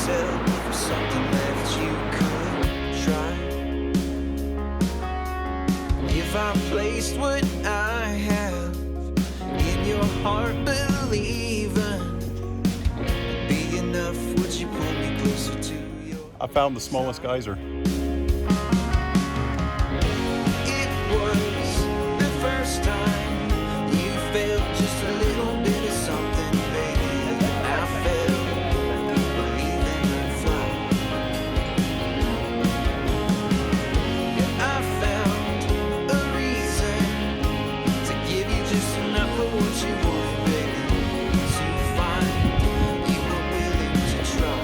yourself for something left you could try. If I placed what I have in your heart, believing it'd be enough, would you pull me closer to your... I found the smallest geyser. It was the first time you felt just a little bit of something, baby. I felt believing I'd fly. Yeah, I found a reason to give you just enough of what you want, baby. To find you were willing to try.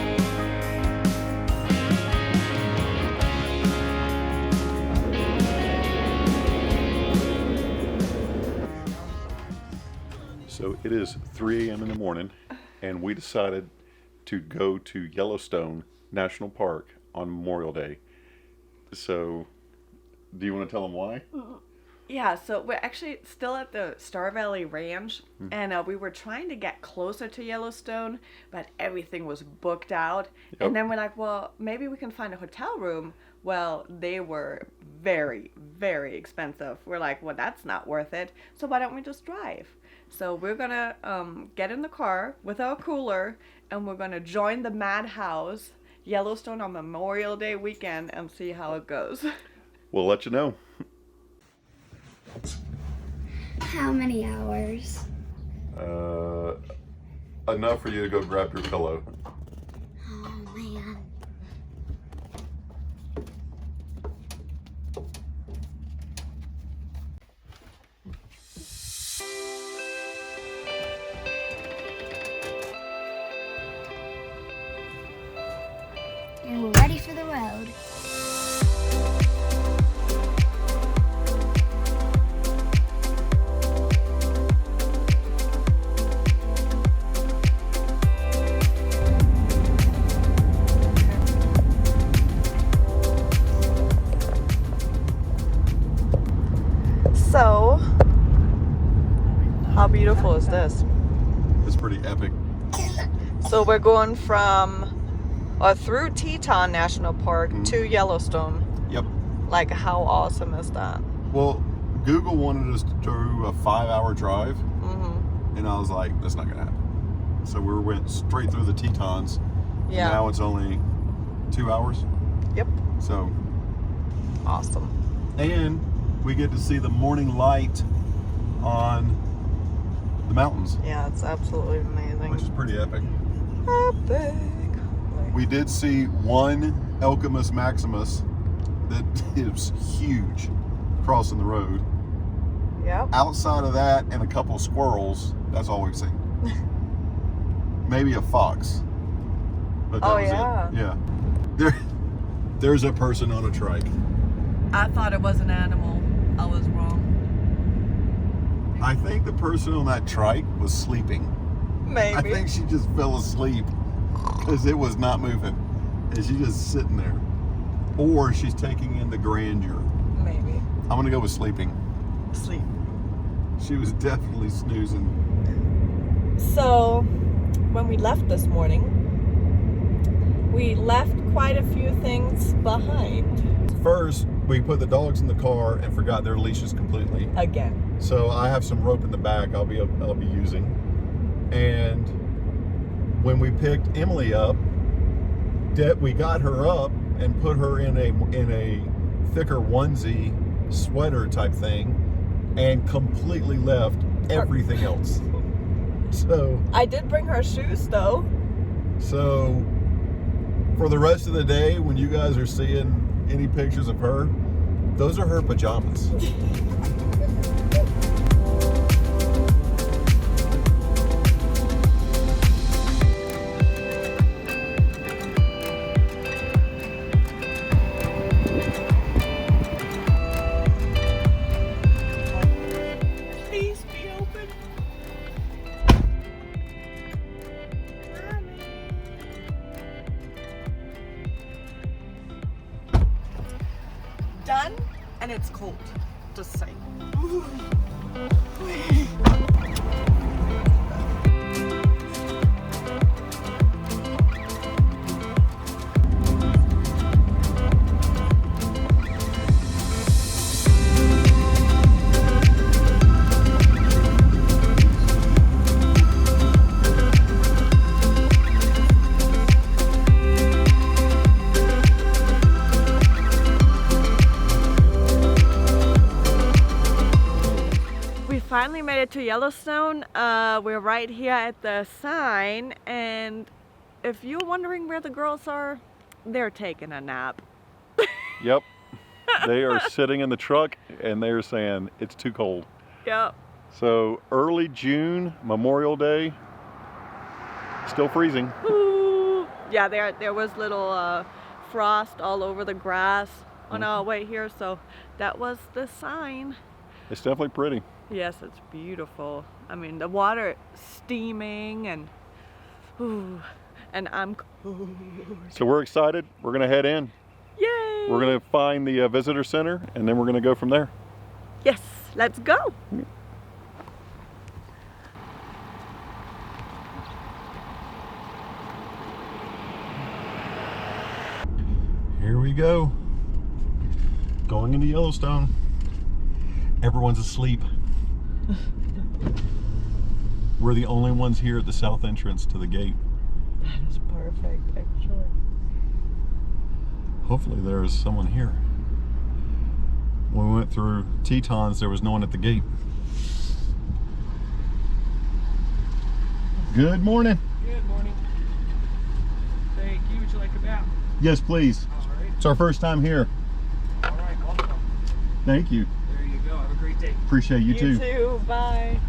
So it is 3 a.m. in the morning, and we decided to go to Yellowstone National Park on Memorial Day. So, do you want to tell them why? Yeah, so we're actually still at the Star Valley Ranch, and we were trying to get closer to Yellowstone, but everything was booked out. Yep. And then we're like, well, maybe we can find a hotel room. Well, they were very, very expensive. We're like, well, that's not worth it. So why don't we just drive? So we're going to get in the car with our cooler, and we're going to join the Madhouse Yellowstone on Memorial Day weekend and see how it goes. We'll let you know. How many hours? Enough for you to go grab your pillow. Oh man. And we're ready for the road. So, how beautiful is this? It's pretty epic. So we're going from or through Teton National Park to Yellowstone. Yep. Like, how awesome is that? Well, Google wanted us to do a 5-hour drive, and I was like, that's not gonna happen. So we went straight through the Tetons. Yeah. And now it's only 2 hours. Yep. So, Awesome. and we get to see the morning light on the mountains, Yeah, it's absolutely amazing. which is pretty epic. Epic. We did see one Elcamus Maximus that is huge crossing the road. Yep. Outside of that and a couple of squirrels, that's all we've seen. Maybe a fox. But that Oh, was yeah. it. Yeah. There's a person on a trike. I thought it was an animal. I was wrong. I think the person on that trike was sleeping. Maybe. I think she just fell asleep because it was not moving. And she's just sitting there. Or she's taking in the grandeur. Maybe. I'm going to go with sleeping. Sleep. She was definitely snoozing. So, when we left this morning, we left quite a few things behind. First, we put the dogs in the car and forgot their leashes completely. Again. So I have some rope in the back I'll be using. And when we picked Emily up, we got her up and put her in a thicker onesie sweater type thing, and completely left everything else. So I did bring her shoes though. So for the rest of the day, when you guys are seeing any pictures of her, those are her pajamas. Please be open. Done, and it's cold. Just saying. made it to Yellowstone. We're right here at the sign, and if you're wondering where the girls are, they're taking a nap. Yep. They are sitting in the truck and they're saying it's too cold. Yep. So early June, Memorial Day, still freezing. Ooh. Yeah, there was little frost all over the grass on our way here, so that was the sign. It's definitely pretty. Yes, it's beautiful. I mean, the water steaming and ooh, and I'm cold. So we're excited. We're gonna head in. Yay! We're gonna find the visitor center and then we're gonna go from there. Yes, let's go. Here we go. Going into Yellowstone. Everyone's asleep. We're the only ones here at the south entrance to the gate. That is perfect, actually. Hopefully there is someone here. When we went through Tetons, there was no one at the gate. Good morning. Good morning. Thank you. Would you like a bath? Yes, please. All right. It's our first time here. All right. Welcome. Thank you. There you go. Have a great day. Appreciate you too. You too. Bye.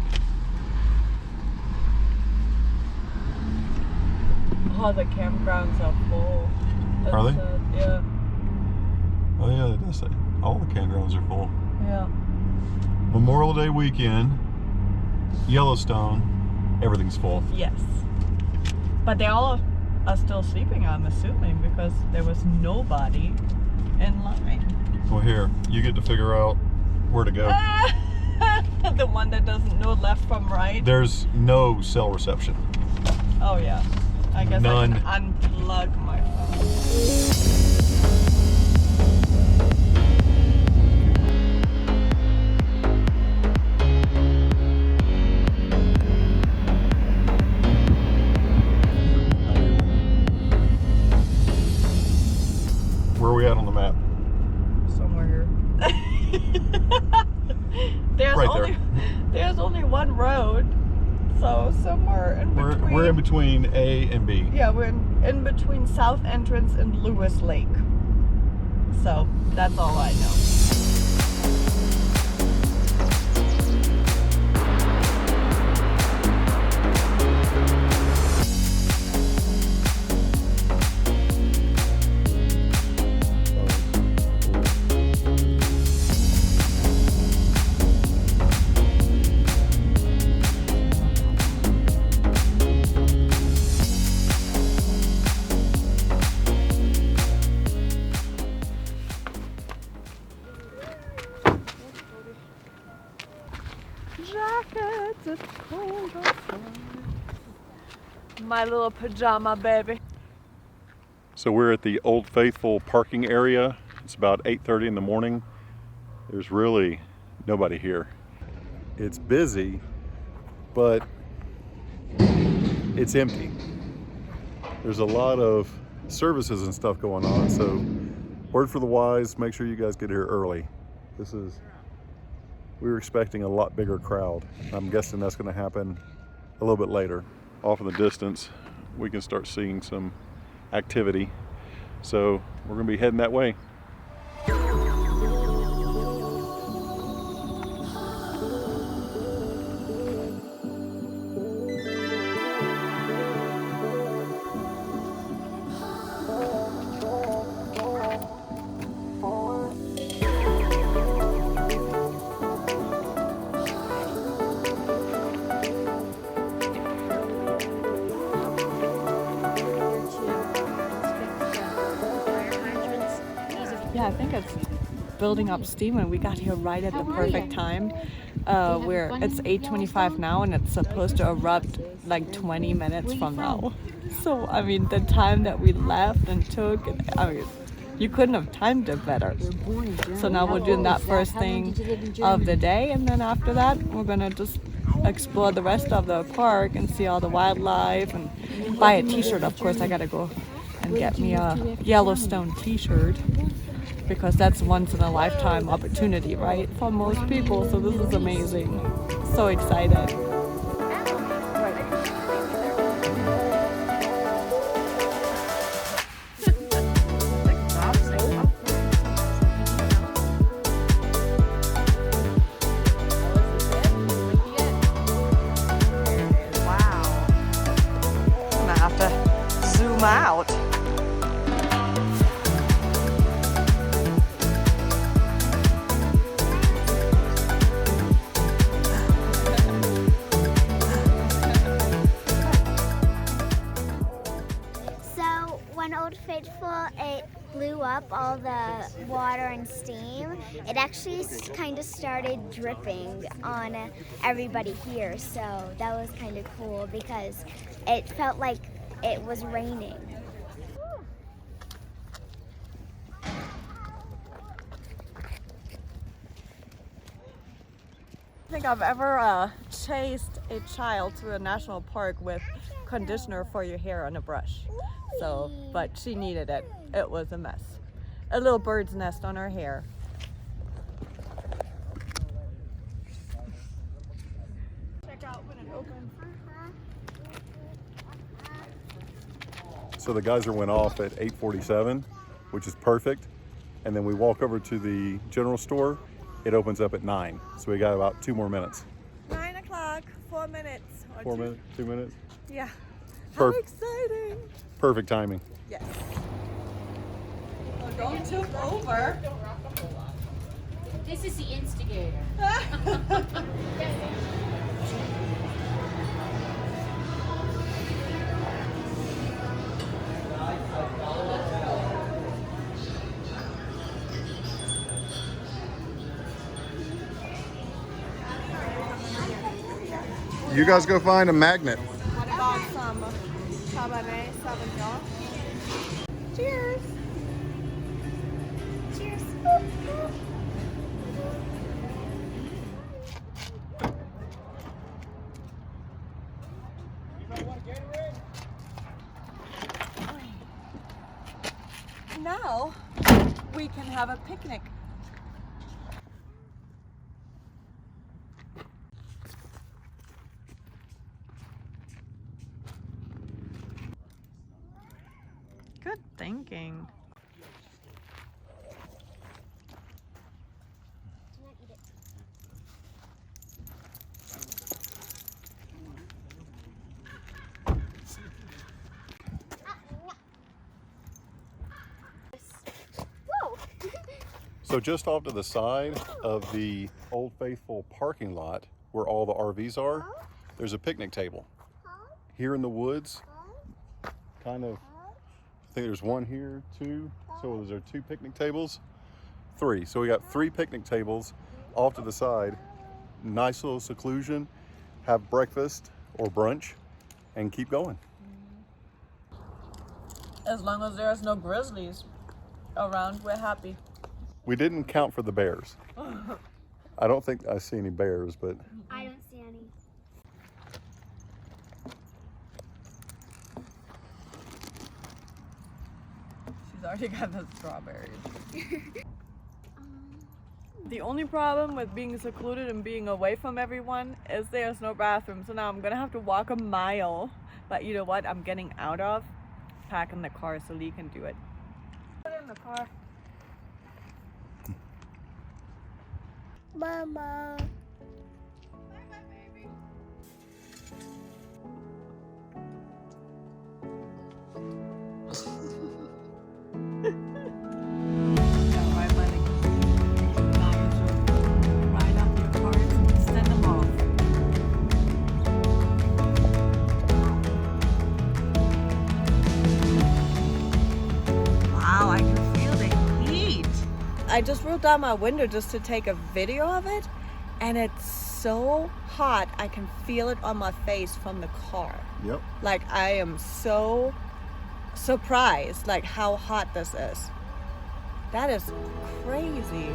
Oh, the campgrounds are full. That's Are they? sad. Yeah. Oh yeah, it does say all the campgrounds are full. Yeah. Memorial Day weekend, Yellowstone, everything's full. Yes. But they all are still sleeping, I'm assuming, because there was nobody in line. Well, here, you get to figure out where to go. The one that doesn't know left from right. There's no cell reception. Oh yeah. I guess None. I can unplug my phone. Where are we at on the map? Somewhere here. There's only one road, so somewhere in between. We're in between A and B. Yeah, we're in between South Entrance and Lewis Lake. So that's all I know. Jackets, it's cold outside. My little pajama baby. So we're at the Old Faithful parking area. It's about 8:30 in the morning. There's really nobody here. It's busy, but it's empty. There's a lot of services and stuff going on, so word for the wise, make sure you guys get here early. We were expecting a lot bigger crowd. I'm guessing that's going to happen a little bit later. Off in the distance, we can start seeing some activity. So we're going to be heading that way. Yeah, I think it's building up steam, and we got here right at the perfect time. It's 8:25 now, and it's supposed to erupt like 20 minutes from now. So I mean, the time that we left and took, I mean, you couldn't have timed it better. So now we're doing that first thing of the day, and then after that, we're gonna just explore the rest of the park and see all the wildlife and buy a t-shirt. Of course, I gotta go and get me a Yellowstone t-shirt. because that's once in a lifetime opportunity, right? For most people. So this is amazing. So excited. Out. So when Old Faithful, it blew up all the water and steam. It actually kind of started dripping on everybody here. So that was kind of cool because it felt like it was raining. I think I've ever chased a child through a national park with conditioner for your hair on a brush. So, but she needed it. It was a mess. A little bird's nest on her hair. Check out when it opens. So the geyser went off at 8:47, which is perfect. And then we walk over to the general store. It opens up at 9. So we got about 2 more minutes. 9 o'clock, 4 minutes. 4 minutes, 2 minutes. Yeah. How Perf- exciting. Perfect timing. Yes. Well, don't tip over. This is the instigator. You guys go find a magnet. What about some Cabernet Sauvignon? Cheers. Cheers. Now we can have a picnic. Good thinking. So just off to the side of the Old Faithful parking lot where all the RVs are, there's a picnic table. Here in the woods, kind of, I think there's 1 here, 2. So there are 2 picnic tables, 3. So we got 3 picnic tables off to the side. Nice little seclusion, have breakfast or brunch and keep going. As long as there's no grizzlies around, we're happy. We didn't count for the bears. I don't think I see any bears, but I don't see any. She's already got the strawberries. The only problem with being secluded and being away from everyone is there's no bathroom. So now I'm gonna have to walk a mile. But you know what? I'm getting out of packing the car so Lee can do it. Put it in the car. Mama. Bye, baby. I just rolled down my window just to take a video of it, and it's so hot I can feel it on my face from the car. yep. Like, I am so surprised like how hot this is. That is crazy.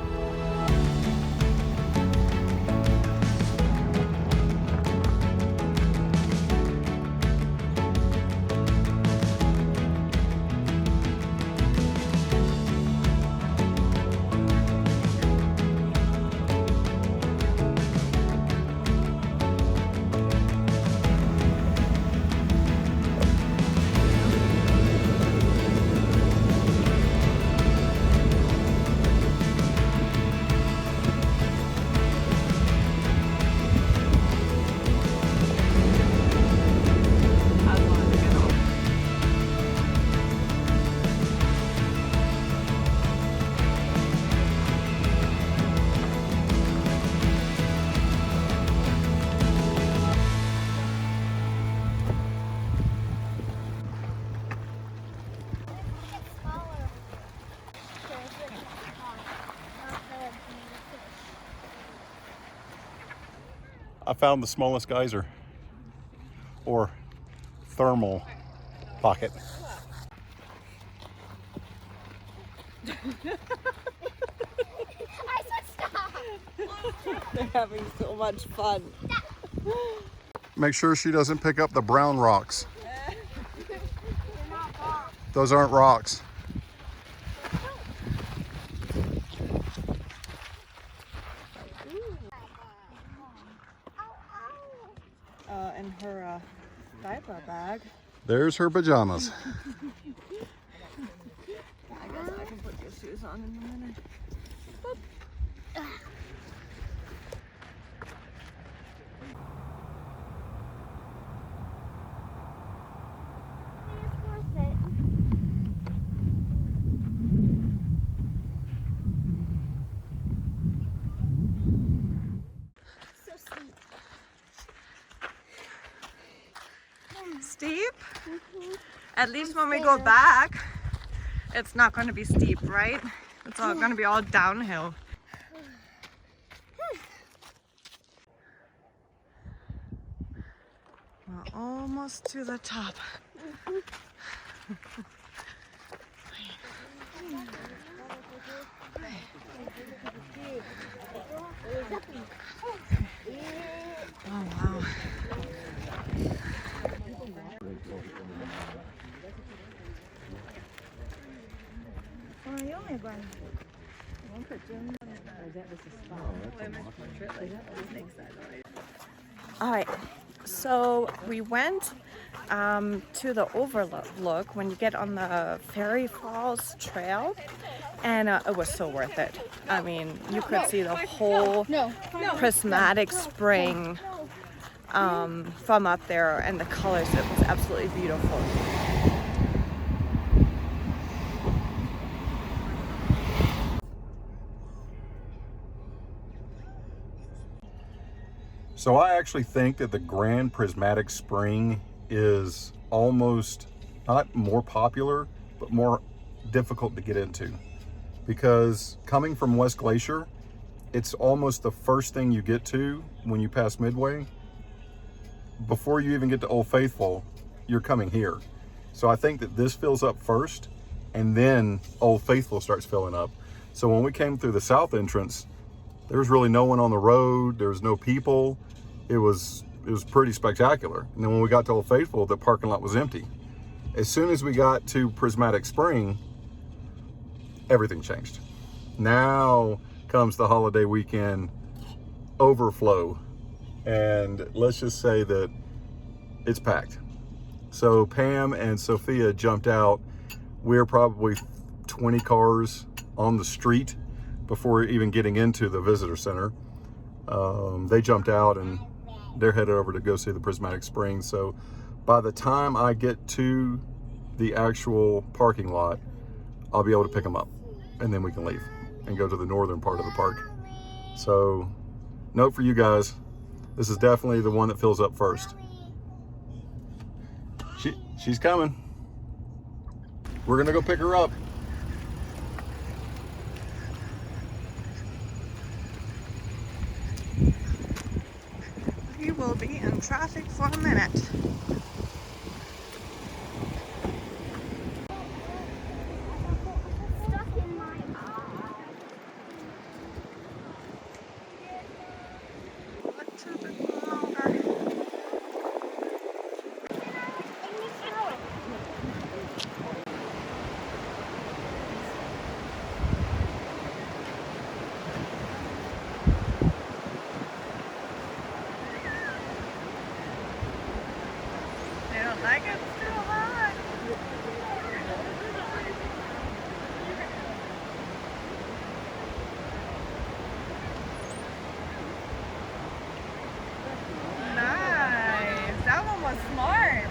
I found the smallest geyser, or thermal pocket. I said stop. They're having so much fun. Make sure she doesn't pick up the brown rocks. They're not rocks. Those aren't rocks. In her diaper bag. There's her pajamas. I guess I can put your shoes on in a minute. It's worth it. So sweet. Steep? At least when we go back, it's not going to be steep, right? It's all going to be all downhill. We're almost to the top. Oh wow. All right, so we went to the overlook when you get on the Fairy Falls Trail, and it was so worth it. I mean, you could see the whole Prismatic spring from up there, and the colors, it was absolutely beautiful. So I actually think that the Grand Prismatic Spring is almost not more popular, but more difficult to get into, because coming from West Glacier, it's almost the first thing you get to when you pass Midway. Before you even get to Old Faithful, you're coming here. So I think that this fills up first, and then Old Faithful starts filling up. So when we came through the south entrance, there was really no one on the road. There was no people. It was pretty spectacular. And then when we got to Old Faithful, the parking lot was empty. As soon as we got to Prismatic Spring, everything changed. Now comes the holiday weekend overflow. And let's just say that it's packed. So Pam and Sophia jumped out. We're probably 20 cars on the street before even getting into the visitor center. They jumped out and they're headed over to go see the Prismatic Spring. So by the time I get to the actual parking lot, I'll be able to pick them up, and then we can leave and go to the northern part of the park. So note for you guys, this is definitely the one that fills up first. She's coming. We're gonna go pick her up. We will be in traffic for a minute. Stuck in my eye. What's a bit longer? They don't like it, it's too hot. Nice. That one was smart.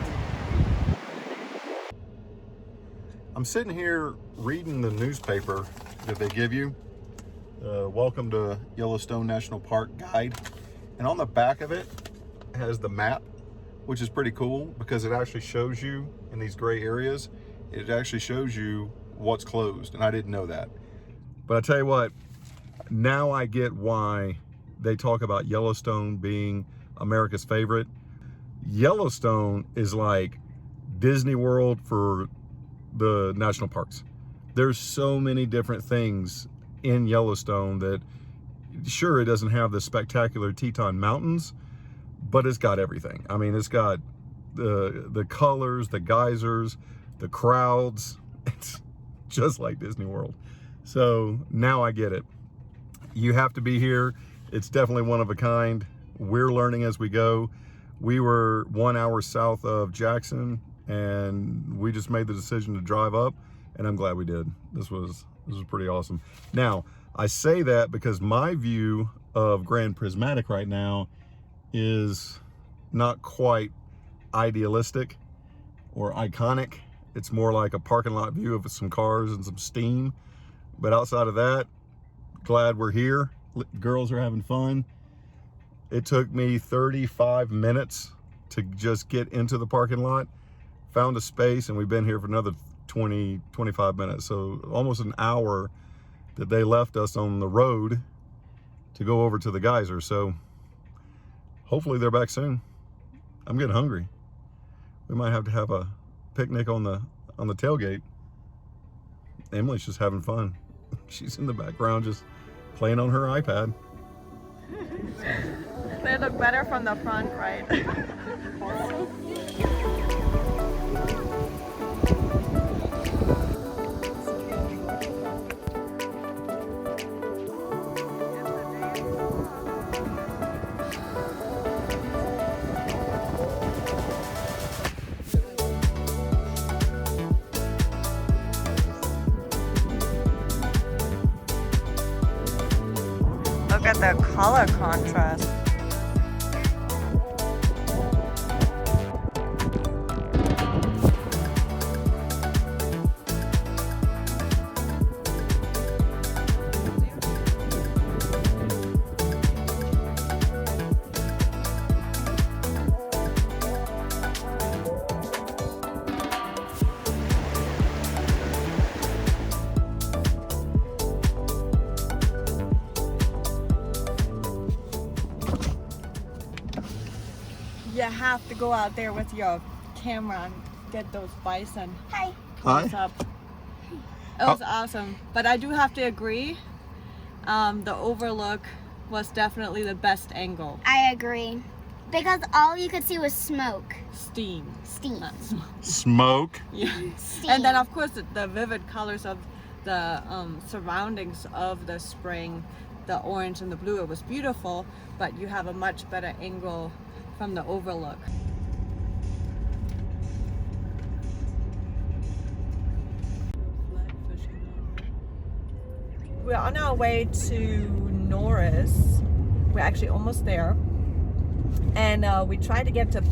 I'm sitting here reading the newspaper that they give you, Welcome to Yellowstone National Park guide. And on the back of it has the map, which is pretty cool because it actually shows you in these gray areas, it actually shows you what's closed. And I didn't know that. But I tell you what, now I get why they talk about Yellowstone being America's favorite. Yellowstone is like Disney World for the national parks. There's so many different things in Yellowstone that, sure, it doesn't have the spectacular Teton Mountains, but it's got everything. I mean, it's got the colors, the geysers, the crowds. It's just like Disney World. So now I get it. You have to be here. It's definitely one of a kind. We're learning as we go. We were 1 hour south of Jackson, and we just made the decision to drive up, and I'm glad we did. This was pretty awesome. Now, I say that because my view of Grand Prismatic right now is not quite idealistic or iconic. It's more like a parking lot view of some cars and some steam. But outside of that, glad we're here. Girls are having fun. It took me 35 minutes to just get into the parking lot, found a space, and we've been here for another 20, 25 minutes. So almost an hour that they left us on the road to go over to the geyser. So hopefully they're back soon. I'm getting hungry. We might have to have a picnic on the tailgate. Emily's just having fun. She's in the background just playing on her iPad. They look better from the front, right? Look at the color contrast. You have to go out there with your camera and get those bison Hi. close up. It was awesome. But I do have to agree, the overlook was definitely the best angle. I agree. Because all you could see was smoke. Steam. Steam. Not smoke. Smoke. Yeah. Steam. And then of course the vivid colors of the surroundings of the spring, the orange and the blue, it was beautiful, but you have a much better angle from the overlook. We're on our way to Norris. We're actually almost there. And we tried to get to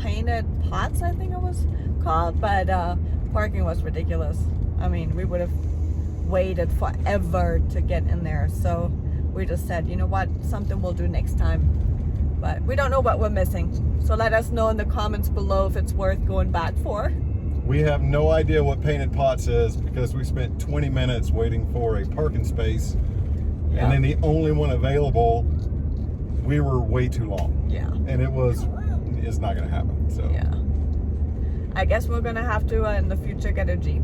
Painted Pots, I think it was called, but parking was ridiculous. I mean, we would have waited forever to get in there. So we just said, you know what, something we'll do next time. But we don't know what we're missing. So let us know in the comments below if it's worth going back for. We have no idea what Painted Pots is because we spent 20 minutes waiting for a parking space. Yeah. And then the only one available, we were way too long. Yeah. And it's not gonna happen, so. Yeah. I guess we're gonna have to in the future get a Jeep.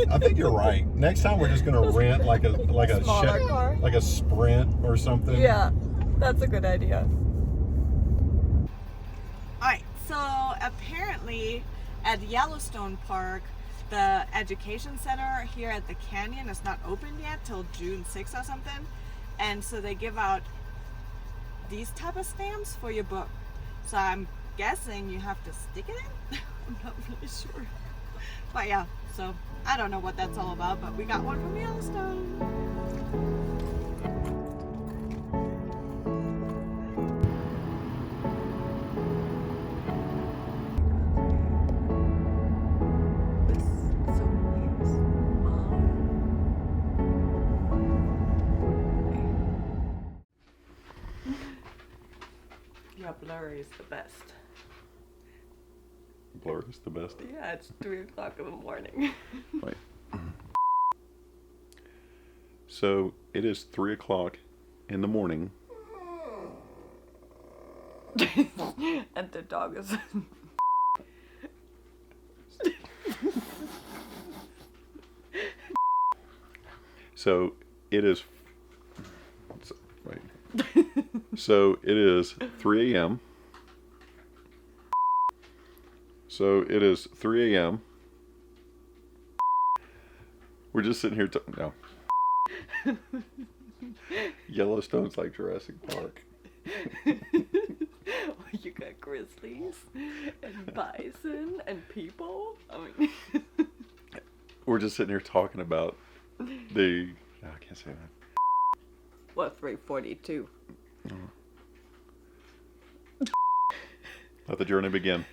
I think you're right. Next time we're just gonna rent like a Smaller car. like a Sprint or something. Yeah, that's a good idea. Alright, so apparently at Yellowstone Park, the education center here at the canyon is not open yet till June 6th or something. And so they give out these type of stamps for your book. So I'm guessing you have to stick it in? I'm not really sure. But yeah, so I don't know what that's all about, but we got one from Yellowstone. Yeah, blurry is the best. Blur is the best. Yeah, it's 3 o'clock in the morning. Wait. So it is 3 o'clock in the morning, And the dog is. So it is. Wait. So it is 3 a.m. So it is 3 a.m. We're just sitting here. No. Yellowstone's like Jurassic Park. You got grizzlies and bison and people. I mean, We're just sitting here talking about the. No, I can't say that. what, 342? Let the journey begin.